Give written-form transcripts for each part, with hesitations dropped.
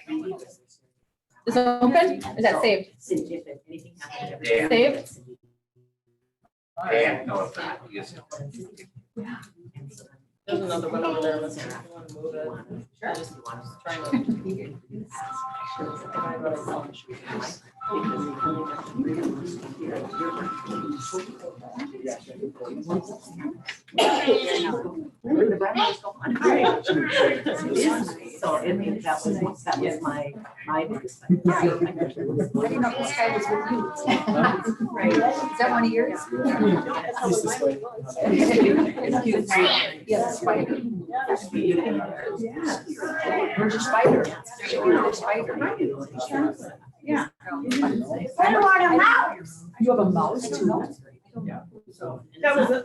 Is it open? Is that saved? If anything happened. Yeah. Saved? I have no effect. Yes. There's another one over there. Let's see if you want to move it. Sure. Trying to. The brand was gone. So I mean, that was my biggest thing. I didn't know this guy was with you. Right. Is that one of yours? It's cute. Yeah, spider. Where's your spider? Your spider. Yeah. I want a mouse. You have a mouse too? Yeah. So. That was it.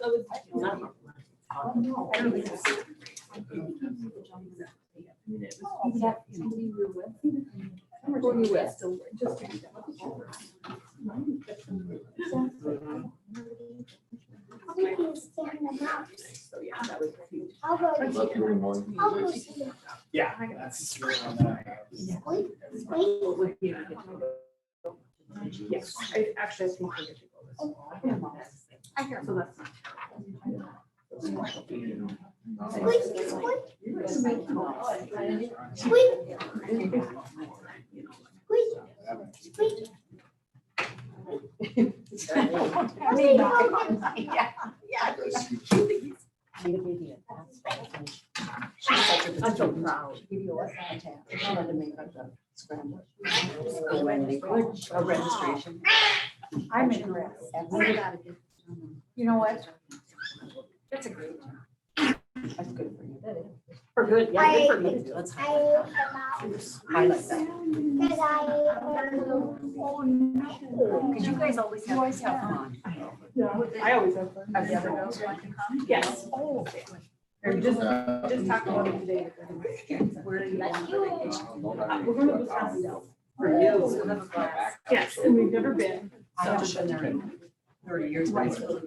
How many can stand in the mouse? So yeah, that was huge. I'll go. I'll I'll go see. Yeah, that's really on that. Wait, wait. Yes, I actually think we're good to go. I hear, so that's. Squeak, squeak. Squeak, squeak. I'm so proud. A registration. I'm impressed. You know what? That's a great job. That's good for you. That is. For good, yeah, good for me. Let's I ate the mouse. I like that. Because I ate the Because you guys always have fun. I always have fun. Have the other girls want to come? Yes. Oh. Or just talk about it today. Where are you going? We're going to Wisconsin. For you. Yes, and we've never been. I haven't been there in 30 years, but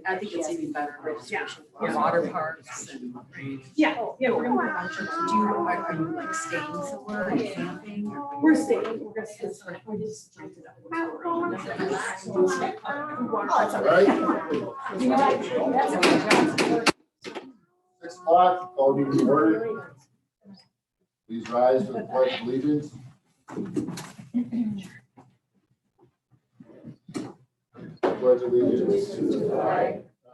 I think it's even better registration. Water parks and. Yeah, yeah, we're going to be lunch. Do you, are you like staying somewhere, are you camping? or- We're staying, we're going to stay. We just rented out. All right. 6 o'clock, call you to order. Please rise for the pledge of allegiance. Pledge allegiance to the flag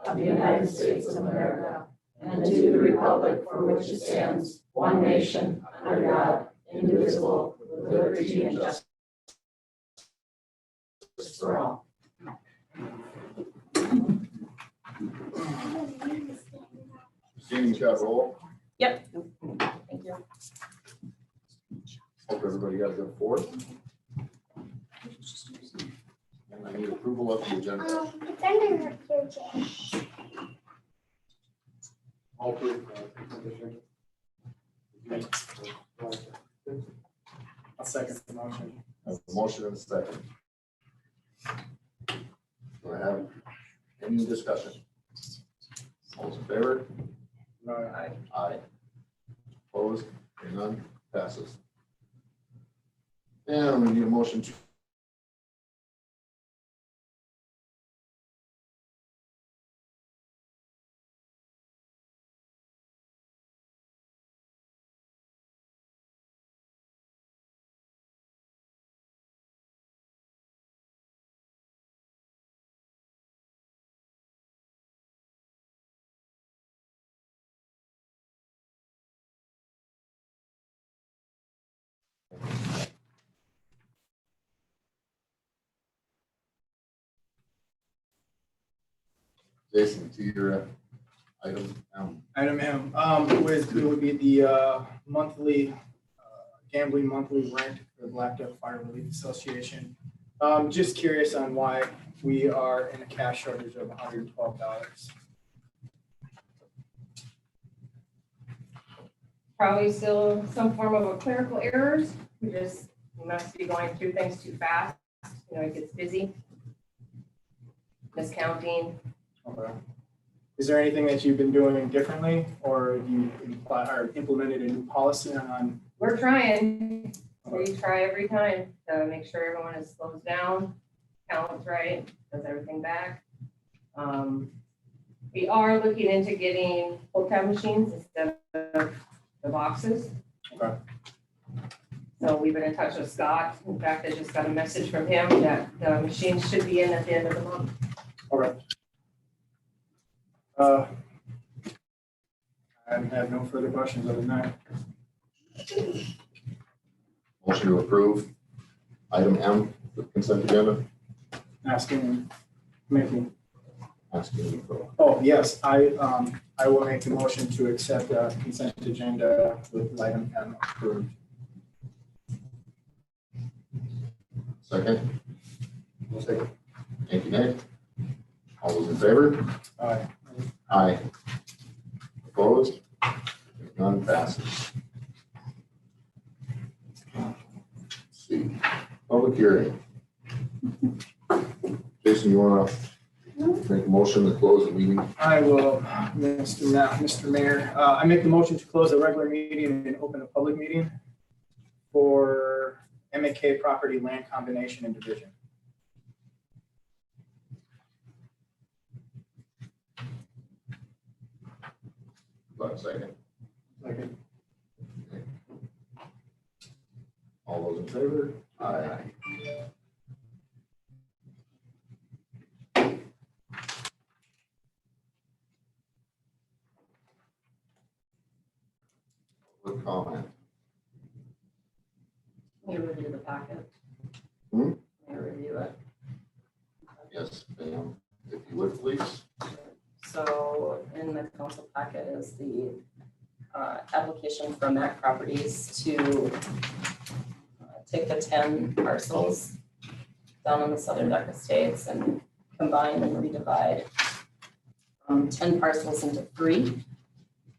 of the United States of America and to the republic for which it stands, one nation, under God, indivisible, with liberty and justice for all. Jamie, got roll. Yep. Thank you. Hope everybody got a good fourth. And I need approval of the agenda. It's under your chair. All approved. I'll second the motion. I have a motion and a second. Do I have any discussion? All those in favor? Aye. Aye. Opposed? Hearing none, passes. And we need a motion to Jason to your item. Item M, it would be the monthly gambling monthly rent for the Blackduck Fire Relief Association. Just curious on why we are in a cash shortage of $112. Probably still some form of a clerical errors. We must be going through things too fast. You know, it gets busy. Miscounting. Okay. Is there anything that you've been doing differently, or have you implemented a new policy on? We're trying. We try every time to make sure everyone is slows down, counts right, does everything back. We are looking into getting pull tab machines instead of the boxes. Okay. So we've been in touch with Scott. In fact, I just got a message from him that the machines should be in at the end of the month. Okay. I have no further questions other than that. Motion to approve item M, the consent agenda. Asking, making, Asking for, oh, yes, I will make a motion to accept the consent agenda with item M approved. second. Second. Thank you, Nick. All those in favor? Aye. Aye. Opposed? None passes. Let's see, public hearing. Jason, you want to make a motion to close the meeting? I will, Mr. Mayor, I make the motion to close the regular meeting and open a public meeting for MAK property land combination and division. About a second. Second. All those in favor? Aye. Public comment. May review the packet. Hmm? May review it. Yes, ma'am. If you would, please. So in the council packet is the application from MAC Properties to take the 10 parcels down on the Southern Duck Estates and combine and redivide 10 parcels into 3,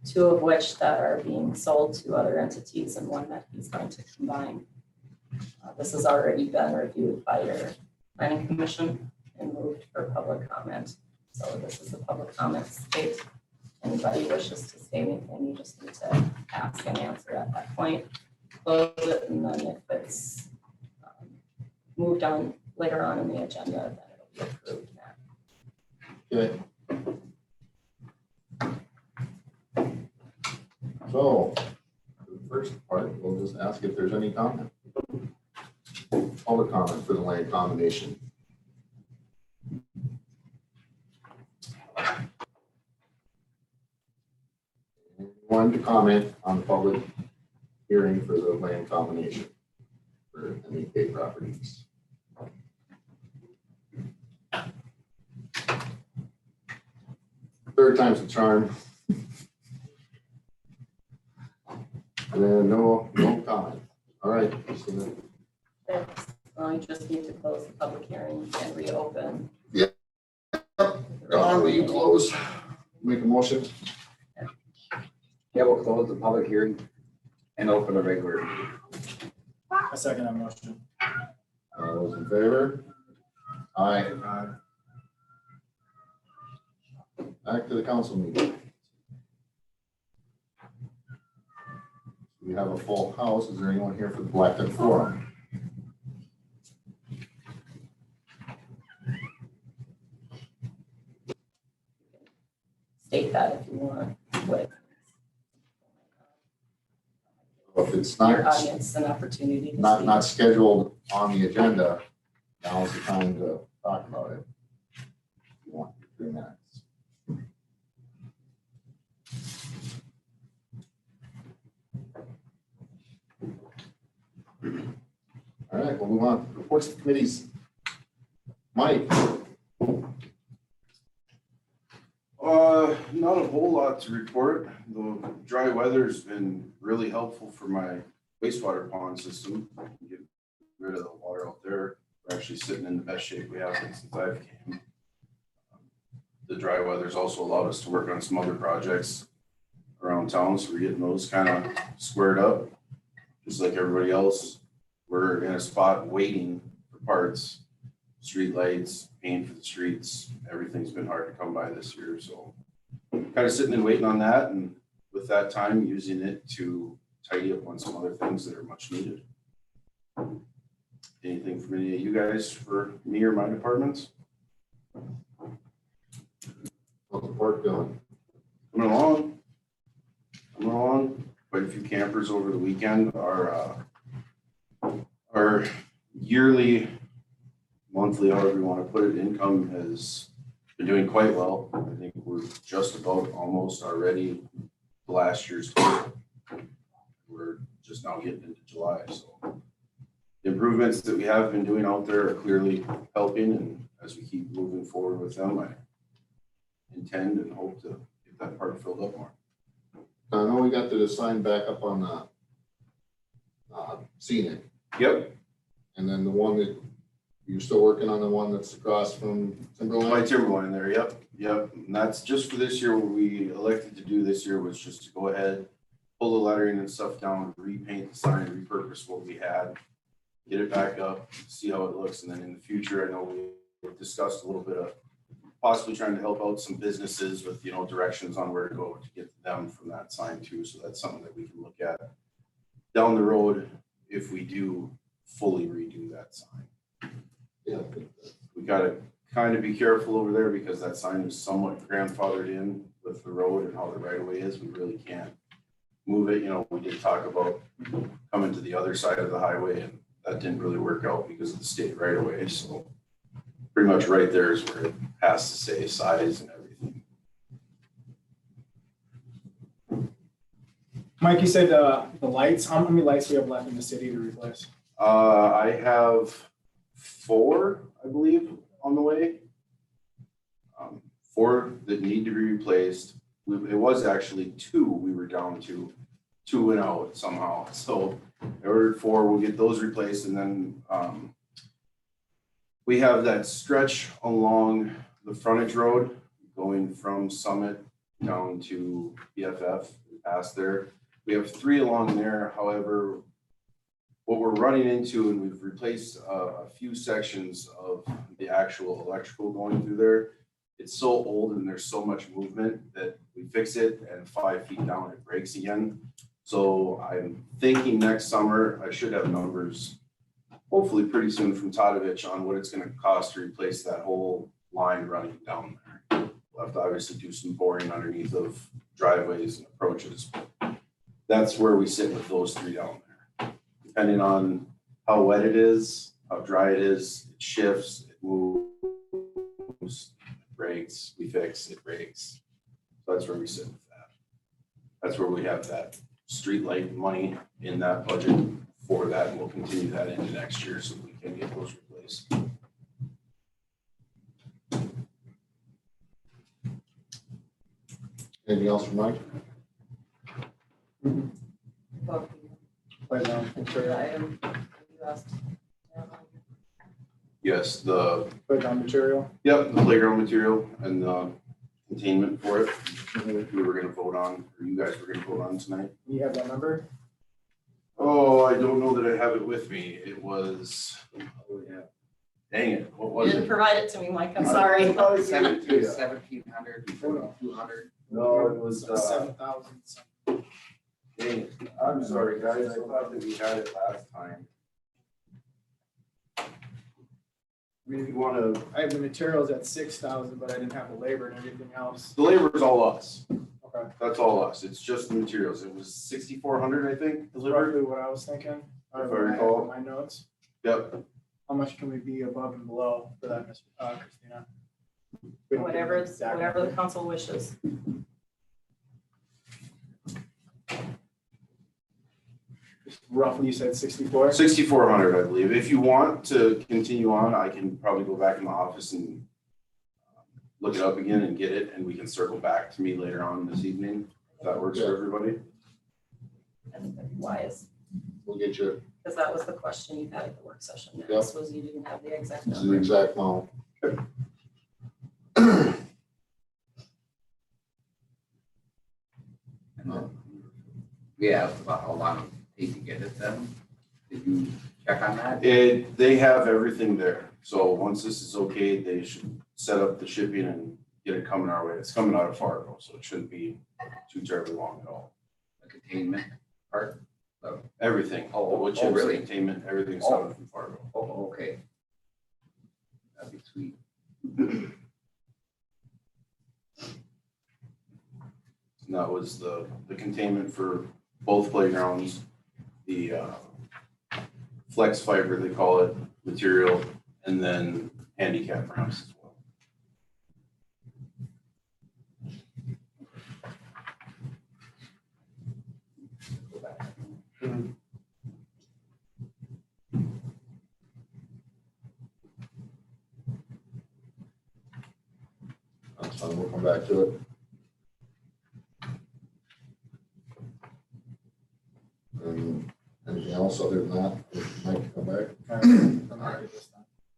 2 of which that are being sold to other entities and 1 that he's going to combine. This has already been reviewed by your planning commission and moved for public comment. So this is the public comment state. Anybody wishes to say anything, you just need to ask and answer at that point. Close it, and then if it's moved on later on in the agenda, then it'll be approved. Okay. So, for the first part, we'll just ask if there's any comment. Public comment for the land combination. Anyone to comment on the public hearing for the land combination for MAK properties? Third time's the charm. And then no comment. All right. So You just need to close the public hearing and reopen. Don, will you close? Make a motion. Yeah, we'll close the public hearing and open a regular meeting. A second on motion. All those in favor? Aye. Back to the council meeting. We have a full house. Is there anyone here for the Blackduck Forum? State that if you want, with If it's your not, audience an opportunity to not scheduled on the agenda, now's the time to talk about it. If you want 3 minutes. All right, we'll move on. Reports of committees. Mike. Not a whole lot to report. The dry weather's been really helpful for my wastewater pond system. Get rid of the water out there. We're actually sitting in the best shape we have been since I've came. The dry weather's also allowed us to work on some other projects around town, so we're getting those kind of squared up. Just like everybody else, we're in a spot waiting for parts, street lights, paint for the streets. Everything's been hard to come by this year, so kind of sitting and waiting on that, and with that time, using it to tidy up on some other things that are much needed. Anything from any of you guys for me or my departments? How's the park going? Coming along. Quite a few campers over the weekend. Our yearly, monthly, however you want to put it, income has been doing quite well. I think we're just about almost already to last year's total. We're just now getting into July, so the improvements that we have been doing out there are clearly helping, and as we keep moving forward with them, I intend and hope to get that part filled up more. I know we got the sign back up on the scenic, Yep, and then the one that, you're still working on the one that's across from Timberline? my Timberline there, yep. And that's just for this year. What we elected to do this year was just to go ahead, pull the lettering and stuff down, repaint the sign, repurpose what we had, get it back up, see how it looks, and then in the future, I know we discussed a little bit of possibly trying to help out some businesses with, directions on where to go to get them from that sign too. So that's something that we can look at down the road if we do fully redo that sign. Yeah. We gotta kind of be careful over there because that sign is somewhat grandfathered in with the road and how the right of way is. We really can't move it. We did talk about coming to the other side of the highway, and that didn't really work out because of the state right of way. So pretty much right there is where it has to say size and everything. Mike, you said the lights, how many lights do you have left in the city to replace? I have 4, I believe, on the way. 4 that need to be replaced. It was actually 2 we were down to. 2 went out somehow. So I ordered 4, we'll get those replaced, and then we have that stretch along the frontage road going from Summit down to BFF, past there. We have 3 along there. However, what we're running into, and we've replaced a few sections of the actual electrical going through there. It's so old and there's so much movement that we fix it and 5 feet down it breaks again. So I'm thinking next summer I should have numbers hopefully pretty soon from Tadovich on what it's going to cost to replace that whole line running down there. We'll have to obviously do some boring underneath of driveways and approaches. That's where we sit with those 3 down there. Depending on how wet it is, how dry it is, it shifts, it moves, it breaks, we fix, it breaks. So that's where we sit with that. That's where we have that street light money in that budget for that, and we'll continue that into next year so we can get those replaced. Anything else from Mike? Playground material, Item you asked. Yes, the material. playground material and the containment for it. We were gonna vote on, or you guys were gonna vote on tonight. You have that number? Oh, I don't know that I have it with me. It was, dang it, what You was didn't it? provide it to me, Mike, I'm sorry. 1700, 200. No, it was, 7,000. dang it. I'm sorry, guys. I thought that we had it last time. We wanna, I have the materials at 6,000, but I didn't have the labor and everything else. the labor's all us. Okay. That's all us. It's just the materials. It was 6,400, I think, That's delivered. roughly what I was thinking. If I have recall. My notes. Yep. How much can we be above and below for that, Christina? We don't give an Whatever exact the number. council wishes. Roughly, you said 64? 6,400, I believe. If you want to continue on, I can probably go back in the office and look it up again and get it, and we can circle back to me later on this evening. If that works for everybody. I think that'd be wise, We'll get you, because that was the question you had at the work session. Yep. This was you didn't have the exact this is the number. exact amount. We have about how long it take to get it then? Did you check on that? They have everything there. So once this is okay, they should set up the shipping and get it coming our way. It's coming out of Fargo, so it shouldn't be too terribly long at all. The containment part? Everything, Oh, wood oh, chips, really? containment, everything's Oh. coming from Fargo. Oh, okay. That'd be sweet. And that was the containment for both playgrounds, the flex fiber, they call it, material, and then handicap ramps as well. That's fine, we'll come back to it. Anything else other than that? Mike, come back.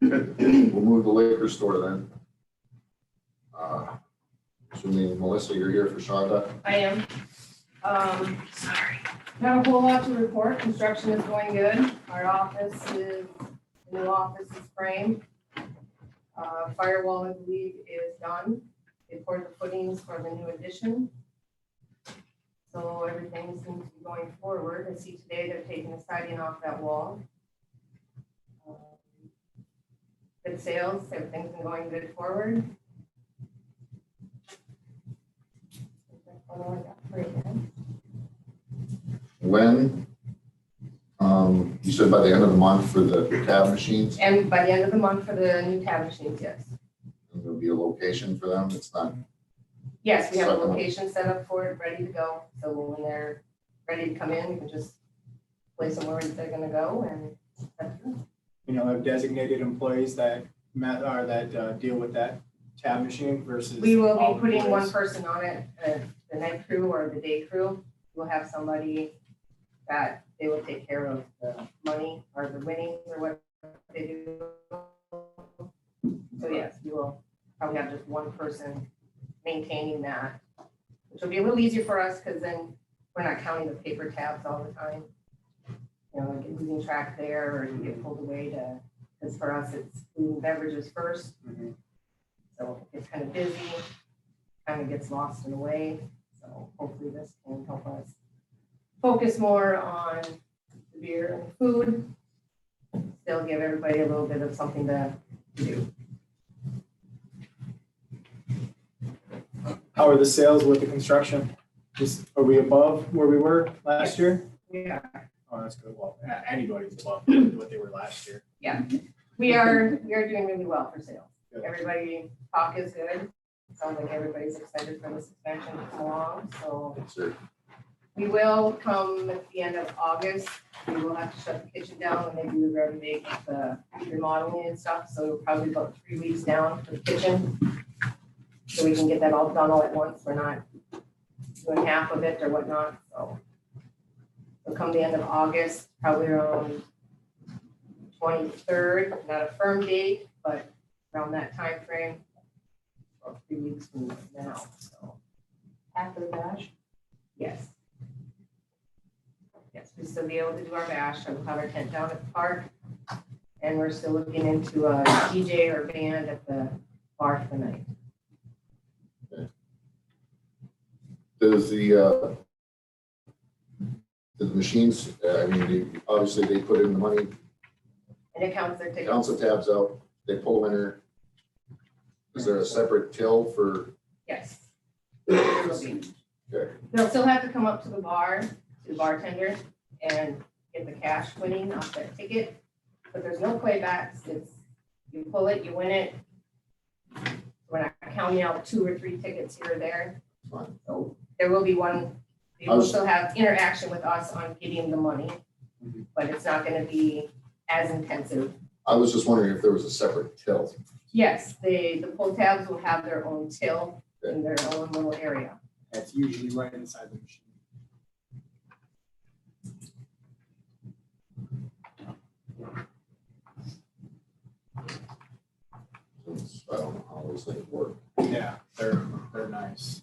We'll move the liquor store then. Assuming Melissa, you're here for Shonda. I am. Not a whole lot to report. Construction is going good. Our the new office is framed. Firewall, I believe, is done. They poured the footings for the new addition. So everything seems to be going forward. I see today they're taking the siding off that wall. Good sales, everything's been going good forward. When, you said by the end of the month for the tab machines, And by the end of the month for the new tab machines, yes. and there'll be a location for them, it's not, Yes, we have a Second. location set up for it, ready to go. So when they're ready to come in, we can just place them where they're gonna go and that's it. You know, have designated employees that deal with that tab machine versus. We will all be putting one employees? person on it, the night crew or the day crew. We'll have somebody that they will take care of the money or the winnings or what they do. So yes, we will probably have just one person maintaining that, which will be a little easier for us because then we're not counting the paper tabs all the time. You know, like losing track there or you get pulled away to, because for us, it's food and beverages first. Mhm. So it's kind of busy, kind of gets lost in the way. So hopefully this can help us focus more on the beer and food. Still give everybody a little bit of something to do. How are the sales with the construction? Are we above where we were last year? Yeah, Oh, that's good. Well, anybody's above what they were last year. we are doing really well for sales. Good. Everybody, talk is good. Sounds like everybody's excited for this expansion to come along, so. it's a, We will come at the end of August. We will have to shut the kitchen down when they do the renovate, the remodeling and stuff. So probably about 3 weeks down for the kitchen. So we can get that all done all at once. We're not doing half of it or whatnot, so. We'll come the end of August, probably around 23rd, not a firm date, but around that time frame. About 3 weeks from now, so. After the bash. Yes. Yes, we still be able to do our bash, and we'll have our tent down at the park. And we're still looking into a DJ or band at the bar for the night. does the machines, I mean, obviously they put in the money, And it counts their tickets. counts the tabs out, they pull them in there. Is there a separate till for? Yes. There will be. Okay. They'll still have to come up to the bar, to the bartender, and get the cash winning off that ticket. But there's no playbacks. It's, you pull it, you win it. We're not counting out 2 or 3 tickets here or there. Fine. So there will be one, they will still have interaction with us on getting the money, but it's not gonna be as intensive. I was just wondering if there was a separate till. Yes, the pull tabs will have their own till in their own little area. That's usually right inside the machine. Since I don't know how those things work. Yeah, they're nice.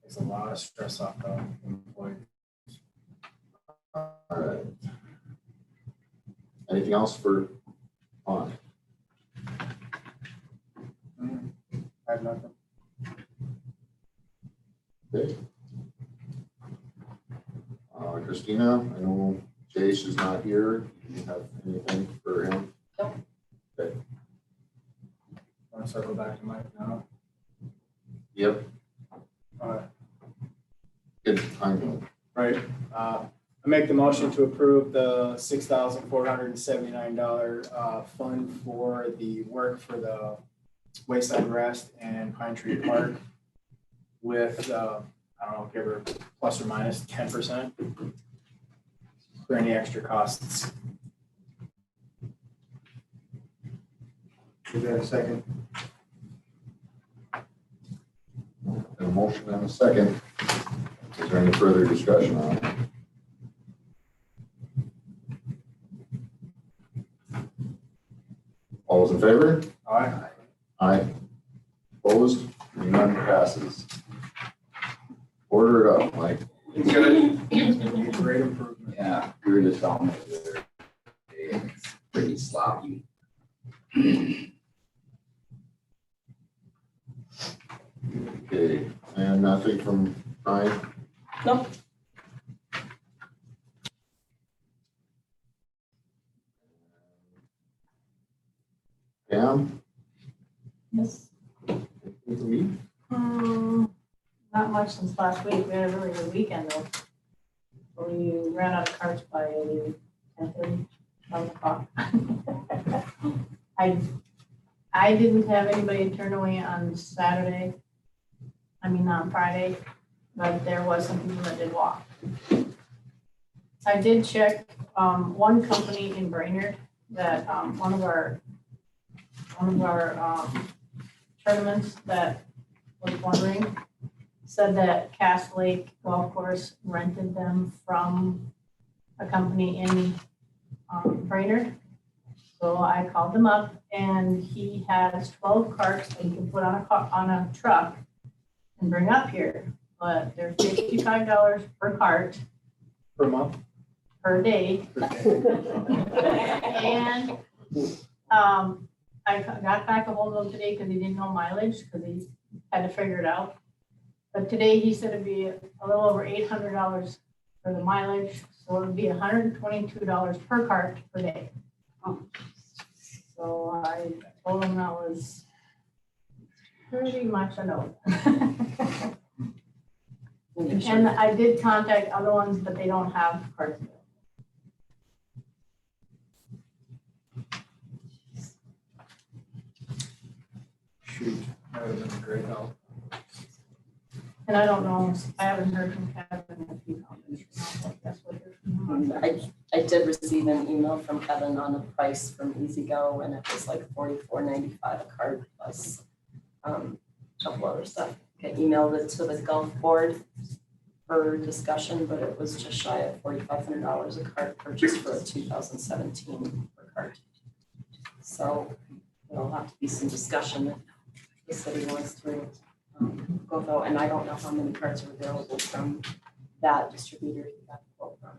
Takes a lot of stress off the employee. All right. Anything else for on? I have nothing. Okay. Chris, Christina, I know Jace is not here. Do you have anything for him? Want to circle back to Mike now? Yep. Alright, Good timing. right, I make the motion to approve the $6,479 fund for the work for the Wayside Rest and Pine Tree Park with, I don't know, give her plus or minus 10% for any extra costs. Is there a second? A motion and a second. Is there any further discussion on it? All those in favor? Alright, Aye. Opposed? None passes. Order it up, Mike. It's gonna, it's gonna be a great improvement. Yeah, we were just telling me the other day, it's pretty sloppy. Okay, and nothing from Brian? Nope. Pam? Yes. Anything from you? Not much since last week. We had a really good weekend though. We ran out of carts by 10:30, 11 o'clock. I didn't have anybody turn away on Saturday. I mean, on Friday, but there was some people that did walk. I did check, one company in Brainerd that, one of our tournaments that was wondering, said that Cass Lake Golf Course rented them from a company in Brainerd. So I called them up and he has 12 carts that he can put on a truck and bring up here. But they're $55 per cart Per month? per day. And I got back a hold of him today because he didn't know mileage because he had to figure it out. But today he said it'd be a little over $800 for the mileage, so it would be $122 per cart per day. So I told him that was pretty much a no. And I did contact other ones, but they don't have carts. Shoot, that would have been a great help. And I don't know, I haven't heard from Kevin if he knows. That's what they're. I did receive an email from Kevin on a price from EasyGo, and it was like $44.95 a card plus a couple other stuff. I emailed it to the golf board for discussion, but it was just shy of $4,500 a card purchase for a 2017 per card. So there'll have to be some discussion if the city wants to go vote, and I don't know how many cards are available from that distributor he got the quote from.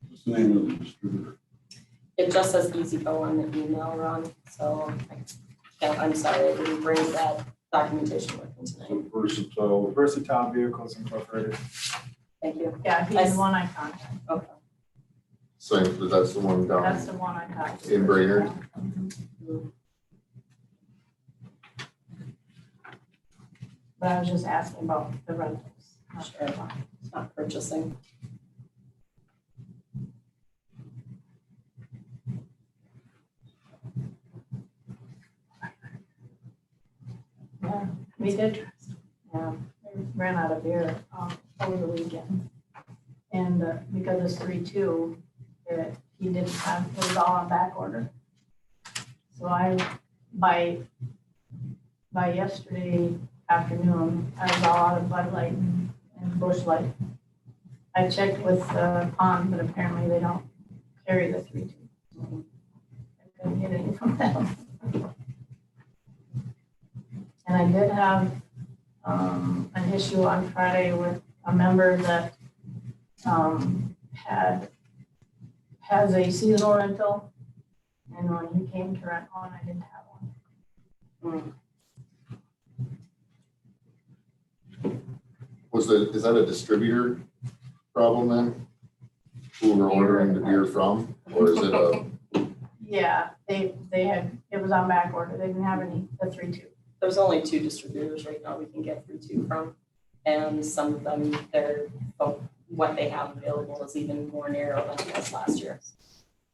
what's the name of the distributor? It just says EasyGo on the email, Ron, so I'm sorry, I didn't bring that documentation with me tonight. Versatile. Versatile Vehicles Incorporated. Thank you. Yeah, he's the one I contacted. Okay. Same, but that's the one That's down the one I contacted. in Brainerd. But I was just asking about the rentals. Sure. It's not purchasing. Yeah, we did. Yeah, we ran out of beer over the weekend. And because it's 3-2, he didn't have, it was all on back order. So by yesterday afternoon, I was all out of Bud Light and Busch Light. I checked with Pond, but apparently they don't carry the 3-2. I couldn't get any from them. And I did have an issue on Friday with a member that has a seasonal rental. And when he came to rent one, I didn't have one. Is that a distributor problem then? who we're ordering the beer from, or is it a, Yeah, they had, it was on back order. They didn't have any, the 3-2. There's only 2 distributors right now we can get 3-2 from. And some of them, what they have available is even more narrow than it was last year.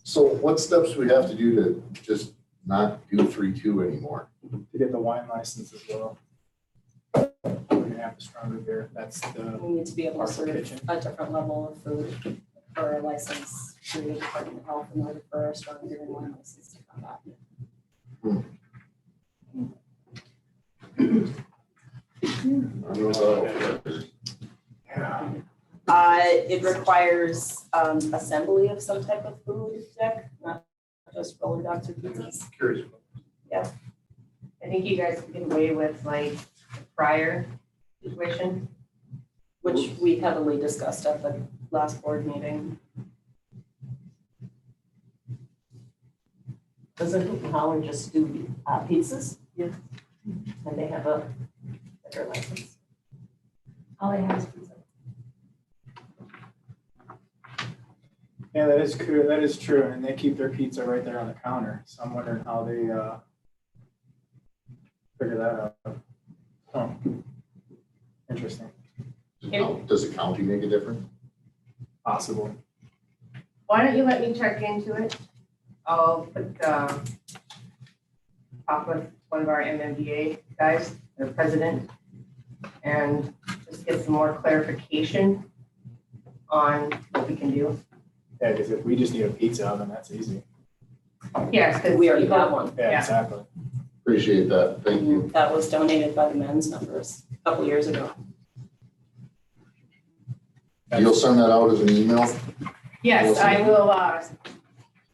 so what steps we have to do to just not do 3-2 anymore? To get the wine license as well. We're gonna have the stronger beer. That's the, We need to be able to Parcel serve kitchen. a different level of food for a license through the Department of Health in order for a strong beer and wine license to come back. I don't know. It requires assembly of some type of food, Dick, not just roller dogs or pizzas. Curious. I think you guys could get away with like the prior situation. Which we heavily discussed at the last board meeting. Doesn't Hooten Holler just do pizzas? Yes. And they have a better license. All they have is pizza. yeah, that is true. That is true. And they keep their pizza right there on the counter. So I'm wondering how they figure that out. Oh, interesting. Does the county make a difference? Possible. Why don't you let me check into it? I'll put, talk with one of our MMDA guys, their president, and just get some more clarification on what we can do. Yeah, because if we just need a pizza oven, that's easy. Yes, because We already have one. Yeah, Yeah. exactly. Appreciate that, thank you. That was donated by the men's members a couple years ago. You'll send that out as an email? Yes, I will,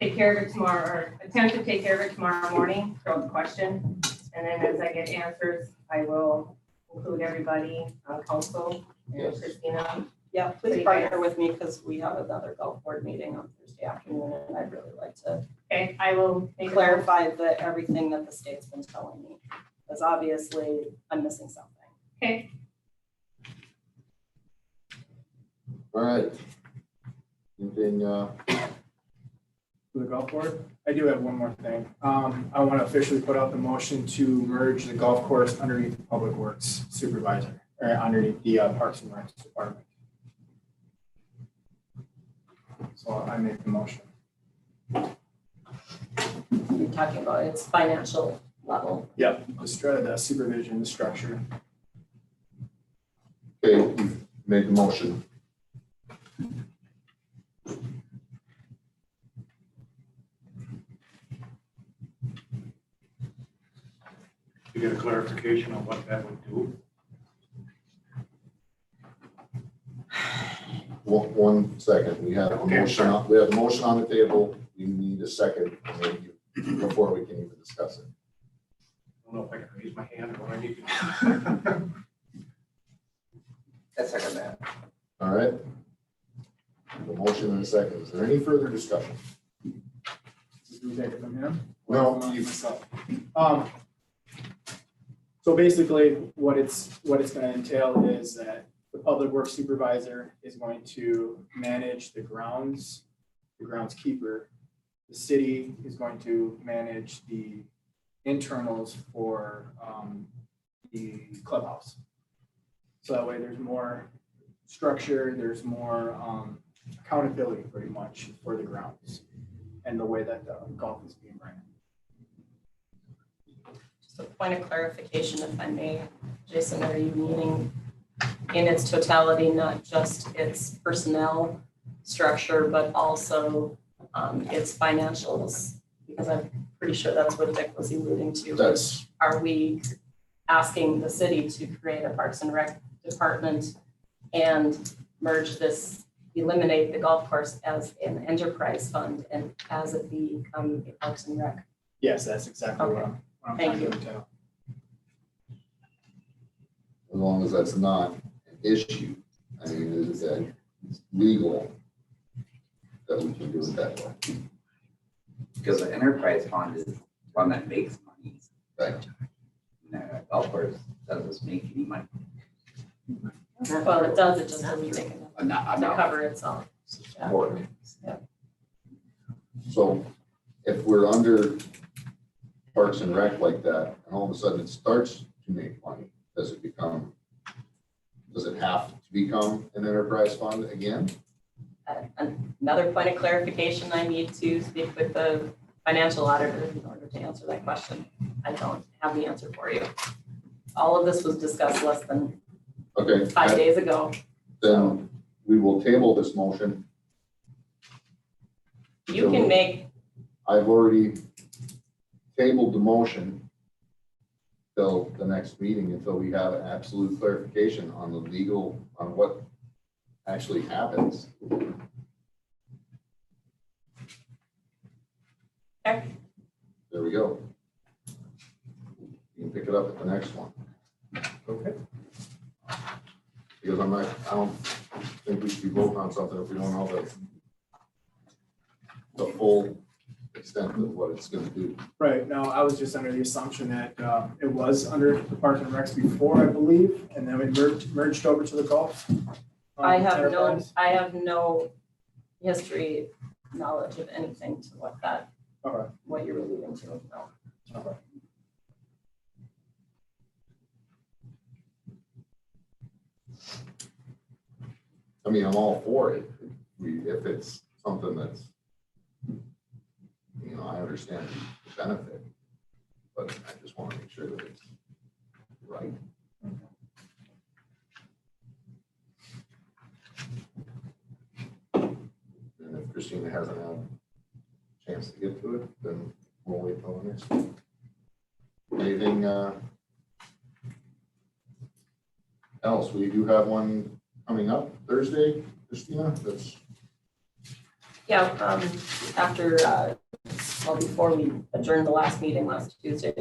take care of it tomorrow, or attempt to take care of it tomorrow morning, throw the question. And then as I get answers, I will include everybody on council and Yes. Christina. Yeah, please partner with me because we have another golf board meeting on Thursday afternoon and I'd really like to Okay, I will make clarify everything that the state's been telling me. Because obviously I'm missing something. Okay, All right. Anything, For the golf board, I do have one more thing. I want to officially put out the motion to merge the golf course underneath the Public Works Supervisor, or underneath the Parks and Recs Department. So I make the motion. You're talking about its financial level. Yep. The supervision, the structure. okay, you've made the motion. To get a clarification on what that would do. One second, we have a Okay, motion, we have a motion on the table, we need a second before we can even discuss it. I don't know if I can raise my hand or what I need to. I second that. All right? The motion and a second, is there any further discussion? Do we take it from him? No, Or you- myself? So basically, what it's gonna entail is that the public works supervisor is going to manage the groundskeeper. The city is going to manage the internals for the clubhouse. So that way there's more structure, there's more accountability pretty much for the grounds and the way that the golf is being ran. Just a point of clarification, if I may, Jason, are you meaning in its totality, not just its personnel structure, but also its financials? Because I'm pretty sure that's what Dick was alluding to. That's, Are we asking the city to create a Parks and Rec department and merge this, eliminate the golf course as an enterprise fund and as it become a Parks and Rec? Yes, that's exactly what Okay. I'm Thank trying to tell. as long as that's not an issue, I mean, is that it's legal that we can do it that way. Because the enterprise fund is one that makes money. Right. No, golf course doesn't make any money. Well, it does, it just doesn't make enough Not to cover itself. Yeah. for So if we're under Parks and Rec like that, and all of a sudden it starts to make money, does it have to become an enterprise fund again? Another point of clarification, I need to speak with the financial auditor in order to answer that question. I don't have the answer for you. All of this was discussed less than Okay. 5 days ago. Then we will table this motion. You can make, I've already tabled the motion till the next meeting until we have absolute clarification on the legal, on what actually happens. Okay. There we go. You can pick it up at the next one. Okay. Because I don't think we should be voting on something if we don't know the full extent of what it's gonna do. Right, no, I was just under the assumption that it was under the Parks and Recs before, I believe, and then we merged over to the golf. I have enterprise. no history, knowledge of anything to Okay. what you're alluding to, no. Okay. I mean, I'm all for it. If it's something that's, I understand the benefit, but I just want to make sure that it's right. And if Christina hasn't had a chance to get to it, then we'll wait till the next one. Anything else? We do have one coming up Thursday, Christina, that's. Yeah, after, before we adjourned the last meeting last Tuesday,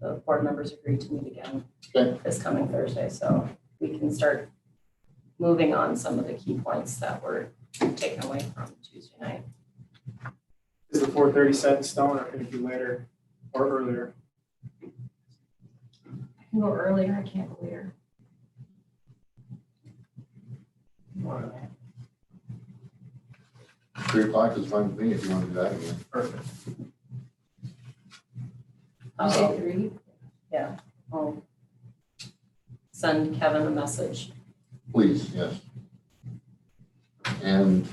the board members agreed to meet again Okay. this coming Thursday, so we can start moving on some of the key points that were taken away from Tuesday night. Is the 4:30 set in stone, or can it be later or earlier? I can go earlier, I can't go later. 3 o'clock is fine with me if you want to do that again. Perfect. You say 3? Yeah, I'll send Kevin a message. Please, yes. And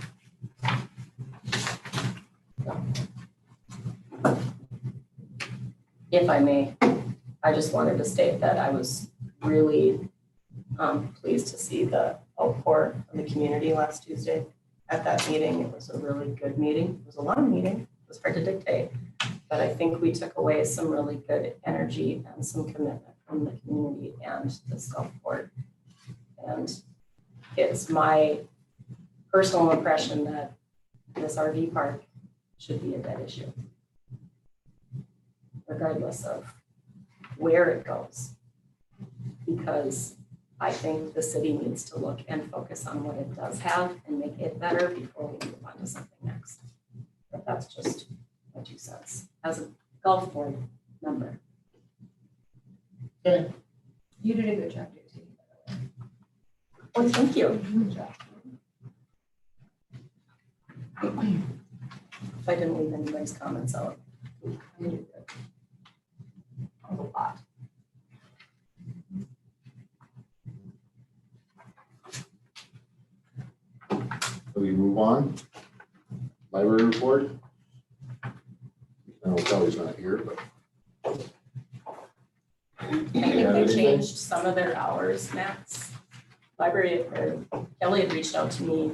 If I may, I just wanted to state that I was really pleased to see the outpour of the community last Tuesday at that meeting. It was a really good meeting. It was a long meeting. It was hard to dictate. But I think we took away some really good energy and some commitment from the community and the self board. And it's my personal impression that this RV park should be a dead issue, regardless of where it goes. Because I think the city needs to look and focus on what it does have and make it better before we move on to something next. But that's just my 2 cents as a golf board member. okay, You did a good job, Daisy. Oh, thank you. Good job. If I didn't leave anybody's comments out, you did good. That was a lot. so we move on. Library report. I know Kelly's not here, but. I think they changed some of their hours, Max. Library, Kelly had reached out to me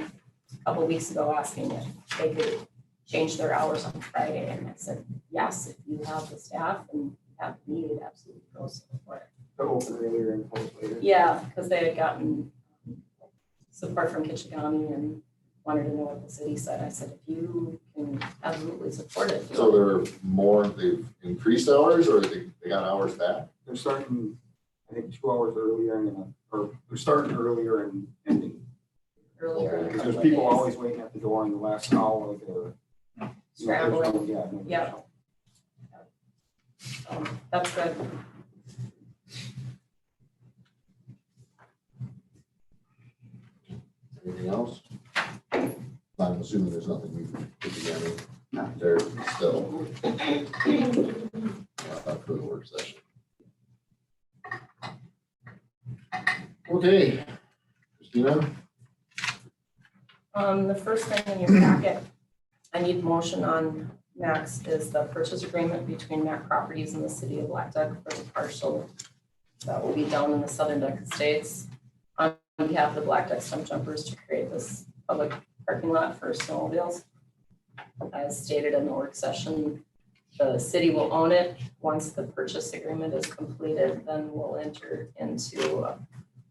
a couple weeks ago asking if they could change their hours on Friday, and I said, yes, if you have the staff and have the need, absolutely go for it. Open earlier and close later. Yeah, because they had gotten support from Kichigami and wanted to know what the city said. I said, if you can absolutely support it. do So it. they've increased hours or they got hours back? They're starting, I think, 2 hours earlier or they're starting earlier and ending. Earlier. in a Because couple there's of people days. always waiting at the door in the last hour, like, Scrambling. Yeah. Yeah. That's good. Anything else? I'm assuming there's nothing we can put together there still. For the work session. Okay, Christina? The first thing in your packet, I need motion on Max is the purchase agreement between Mac Properties and the city of Blackduck for the parcel that will be down in the Southern Duck Estates on behalf of the Blackduck Stump Jumpers to create this public parking lot for snowmobiles. As stated in the work session, the city will own it. Once the purchase agreement is completed, then we'll enter into a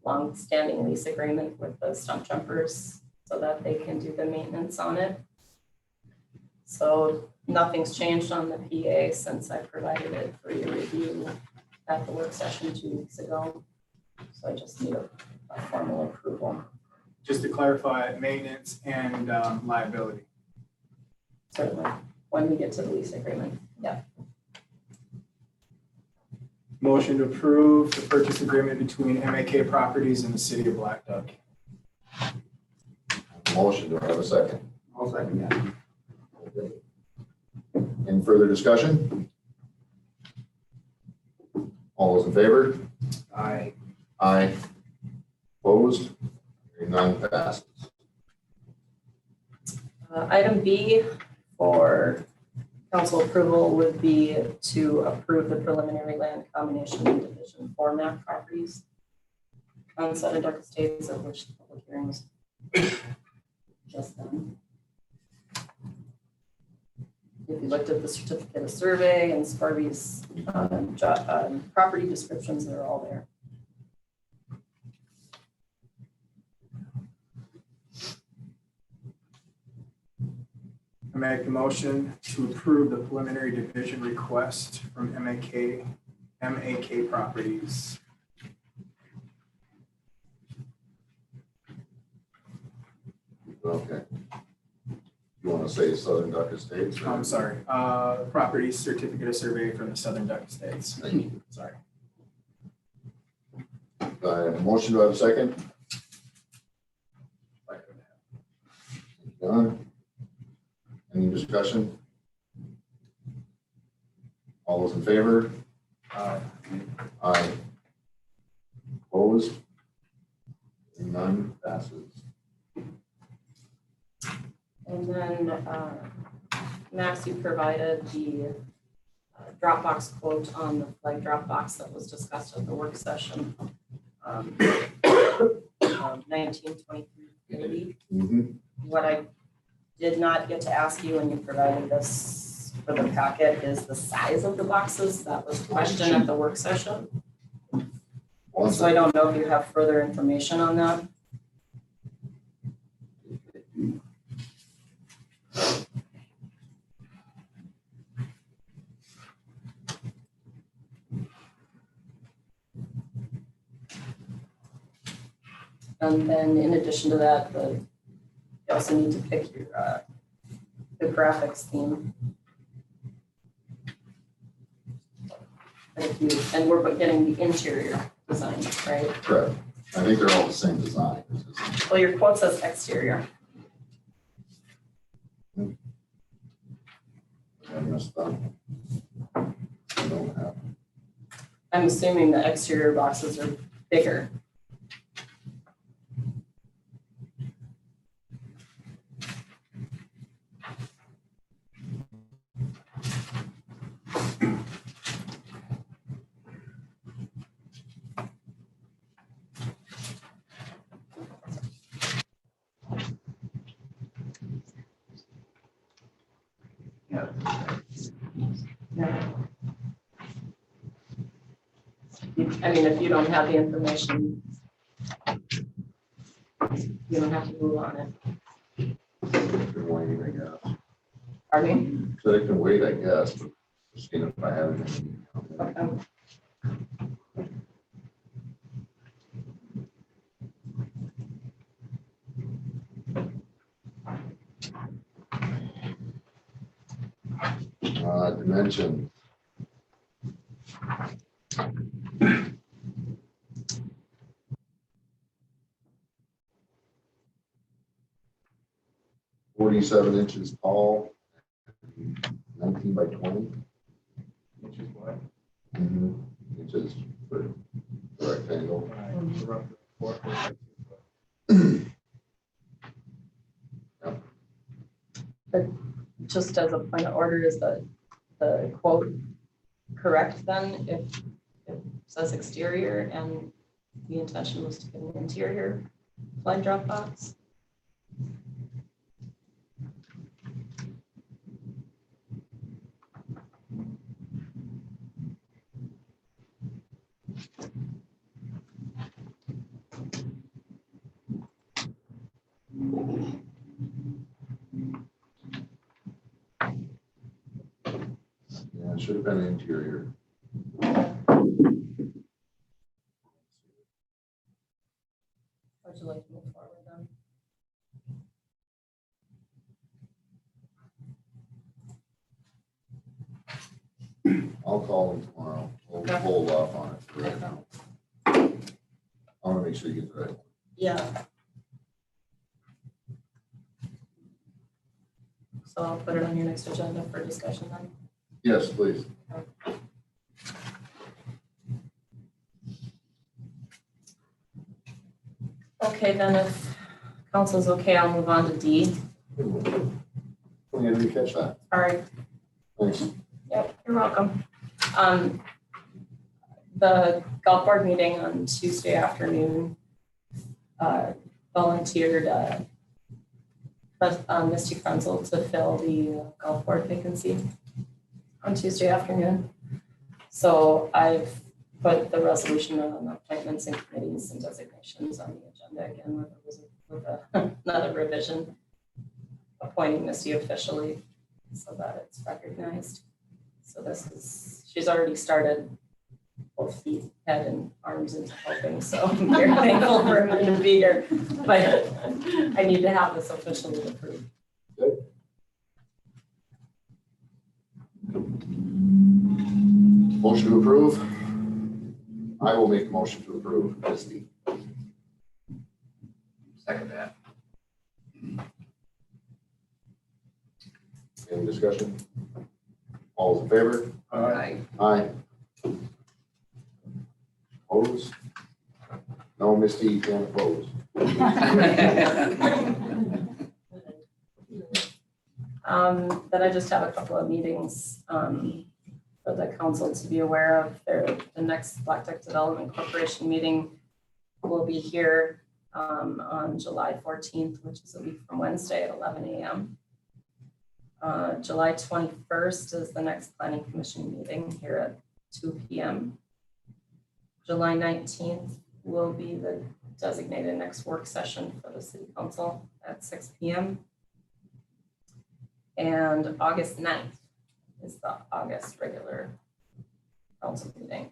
long-standing lease agreement with the Stump Jumpers so that they can do the maintenance on it. So nothing's changed on the PA since I provided it for your review at the work session 2 weeks ago. So I just need a formal approval. Just to clarify, maintenance and liability. Certainly, when we get to the lease agreement. Yeah. Motion to approve the purchase agreement between MAK Properties and the city of Blackduck. Motion, do I have a second? I'll second that. Okay. Any further discussion? All those in favor? Aye. Aye. Opposed? Hearing none, passes. Item B for council approval would be to approve the preliminary land combination and division for Mac Properties on Southern Duck Estates, of which the public hearing was just done. If you looked at the certificate of survey and Sparby's property descriptions, they're all there. I make the motion to approve the preliminary division request from MAK Properties. Okay. You want to say Southern Duck Estates? or- I'm sorry, property certificate of survey from the Southern Duck Estates. Thank you. Sorry. Motion, do I have a second? Done. Any discussion? All those in favor? Aye. Opposed? Hearing none, passes. And then, Max, you provided the Dropbox quote on the flag Dropbox that was discussed at the work session. 1923. Mhm. What I did not get to ask you when you provided this for the packet is the size of the boxes. That was a question at the work session. One So I don't know if you have further information on that. And then in addition to that, you also need to pick your the graphics theme. And we're getting the interior design, right? Correct. I think they're all the same design. It's just- Well, your quote says exterior. I messed up. I don't have. I'm assuming the exterior boxes are bigger. I mean, if you don't have the information, you don't have to move on it. Can wait, I guess. Pardon me? So they can wait, I guess, but just seeing if I have anything. Okay. Dimension. 47 inches tall, 19 by 20. Which is what? Inches for the rectangle. So roughly 4.2 foot. Just as a point of order, is the quote correct then if it says exterior and the intention was to get an interior flag drop box? Yeah, it should have been interior. Would you like to move forward then? I'll call him tomorrow. We'll Okay. hold off on it for right now. I want to make sure you get the right one. Yeah. So I'll put it on your next agenda for discussion then. Yes, please. Okay, then if council's okay, I'll move on to D. We didn't catch that. All right. Thanks. Yep, you're welcome. The golf board meeting on Tuesday afternoon volunteered Misty Frenzel to fill the golf board vacancy on Tuesday afternoon. So I've put the resolution on appointments and committees and designations on the agenda again with another revision, appointing Misty officially so that it's recognized. So this is, she's already started both feet, head and arms into helping. So I'm very thankful for her to be here, but I need to have this officially approved. Motion to approve. I will make a motion to approve. Misty. Second that. Any discussion? All in favor? Aye. Aye. Opposed? No, Misty, you can't oppose. Then I just have a couple of meetings for the council to be aware of. The next Blackduck Development Corporation meeting will be here on July 14th, which is a week from Wednesday at 11 a.m. July 21st is the next Planning Commission meeting here at 2 p.m. July 19th will be the designated next work session for the City Council at 6 p.m. And August 9th is the August regular council meeting.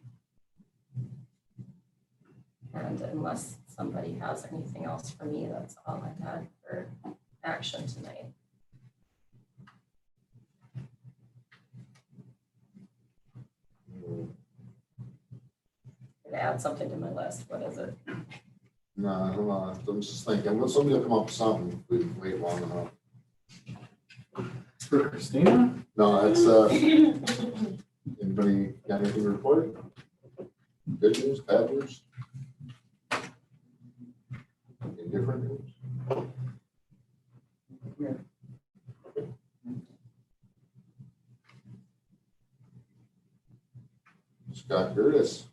And unless somebody has anything else for me, that's all I had for action tonight. Gonna add something to my list. What is it? No, I'm just thinking, somebody will come up with something if we wait long enough. For Christina? No, it's, anybody got anything to report? Good news, bad news? Indifferent news? Scott Curtis,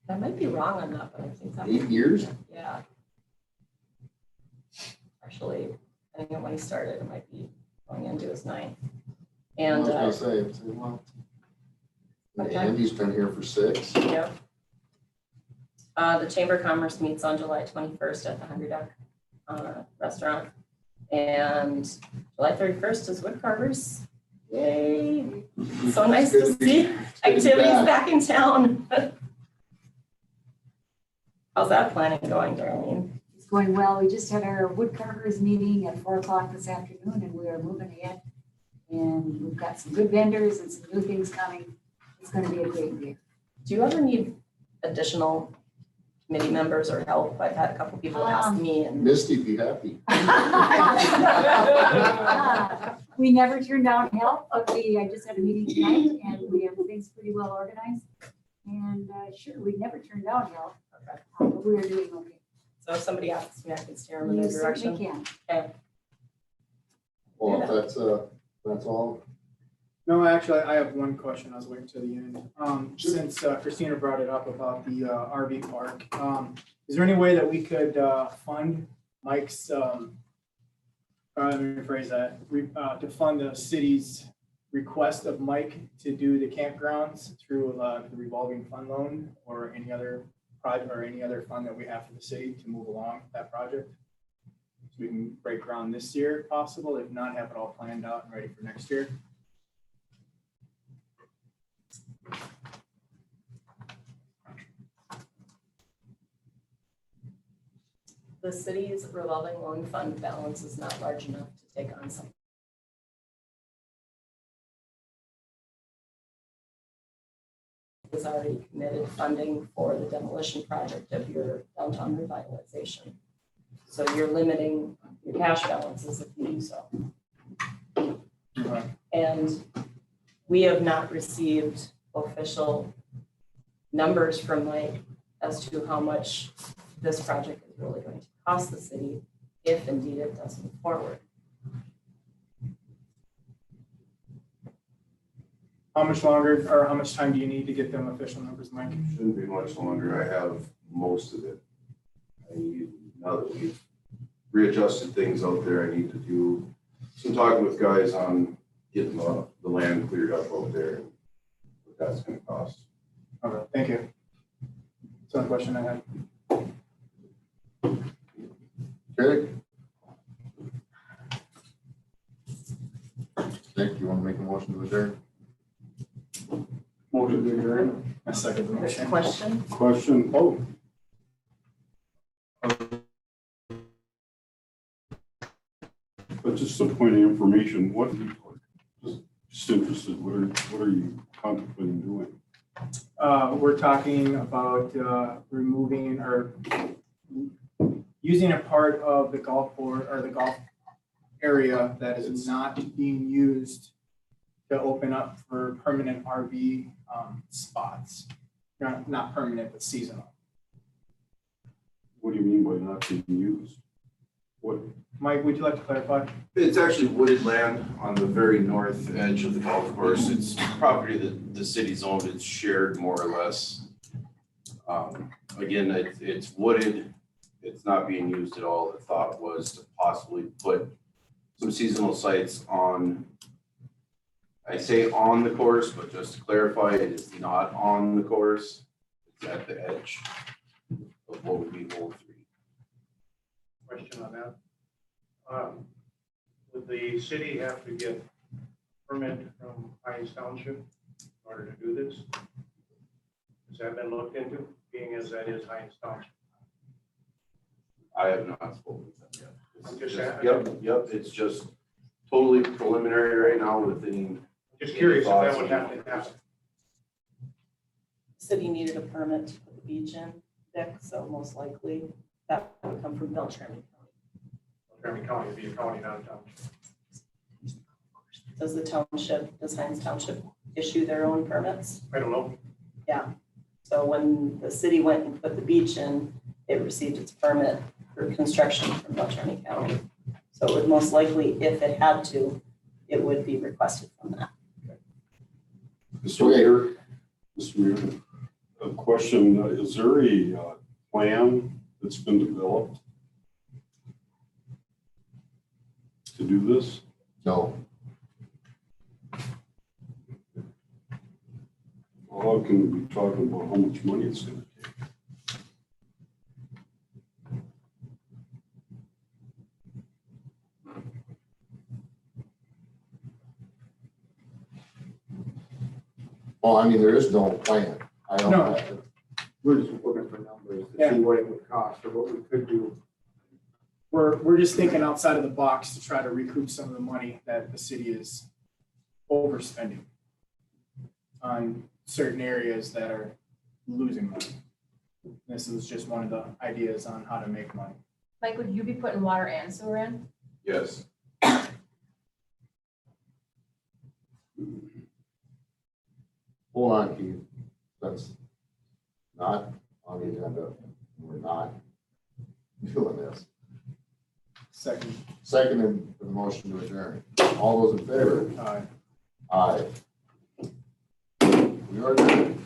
I might be wrong on that, but I think that. 8 years? Yeah. Actually, depending on when he started, it might be going into his 9th. And I was gonna say, well, Okay. Andy's been here for 6. yeah. The Chamber of Commerce meets on July 21st at the Hungry Duck restaurant. And July 31st is Wood Carvers. Yay. So nice to see activities back in town. How's that planning going, Darlene? It's going well. We just had our wood carvers meeting at 4 o'clock this afternoon and we are moving ahead. And we've got some good vendors and some new things coming. It's going to be a great year. Do you ever need additional committee members or help. I've had a couple people ask me and Misty, be happy. We never turn down help, but I just had a meeting tonight and we have things pretty well organized. And sure, we never turn down help, but we are doing okay. so if somebody asks me, I can steer them in You the certainly direction. can. Well, if that's all. No, actually, I have one question. I was waiting to the end. Since Christina brought it up about the RV park, is there any way that we could fund Mike's, let me rephrase that, to fund the city's request of Mike to do the campgrounds through the revolving fund loan or any other project or any other fund that we have for the city to move along that project? So we can break ground this year if possible, if not, have it all planned out and ready for next year. The city's revolving loan fund balance is not large enough to take on something. Is already committed funding for the demolition project of your downtown revitalization. So you're limiting your cash balances if you do so. And we have not received official numbers from Mike as to how much this project is really going to cost the city if indeed it does move forward. How much longer or how much time do you need to get them official numbers, Mike? Shouldn't be much longer. I have most of it. Now that we've readjusted things out there, I need to do some talking with guys on getting the land cleared up out there and what that's gonna cost. Okay, thank you. That's one question I had. Okay. Nick, you want to make a motion to adjourn? Motion to adjourn. I second the There's a motion. question. Question, oh. But just a point of information, just interested, what are you contemplating doing? We're talking about removing or using a part of the golf board or the golf area that is not being used to open up for permanent RV spots. Not permanent, but seasonal. What do you mean by not being used? What, Mike, would you like to clarify? It's actually wooded land on the very north edge of the golf course. It's property that the city's owned. It's shared more or less. Again, it's wooded. It's not being used at all. The thought was to possibly put some seasonal sites on, I say on the course, but just to clarify, it is not on the course. It's at the edge of what would be hole 3. Question on that. Would the city have to get permit from Hines Township in order to do this? Has that been looked into, being as that is Hines Township? I have not spoken with them yet. I'm just It's asking. Yep, it's just totally preliminary right now with any. Just curious if that would have to happen. City needed a permit to put the beach in, Dick, so most likely that would come from Beltrami County. Beltrami County would be a county, not a township. Does Hines Township issue their own permits? I don't know. So when the city went and put the beach in, it received its permit for construction from Beltrami County. So it would most likely, if it had to, it would be requested from that. Mr. Mayor, a question, is there a plan that's been developed to do this? No. Well, how can we be talking about how much money it's gonna take? Well, I mean, there is no plan. I don't No. know. We're just looking for numbers Yeah. to see what it would cost or what we could do. We're just thinking outside of the box to try to recoup some of the money that the city is overspending on certain areas that are losing money. This is just one of the ideas on how to make money. Mike, would you be putting water and sewer in? Yes. Hold on, Keith. That's not on the agenda. We're not doing this. Second, Seconded for the motion to adjourn. All those in favor? Aye. We are adjourned.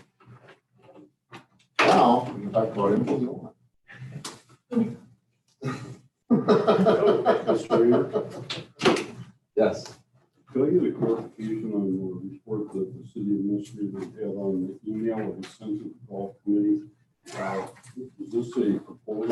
Now, we can talk about anything you want. Mr. Mayor, Yes. could I get a clarification on the report that the city administrator had on the email that was sent to the golf committee? Is this a proposal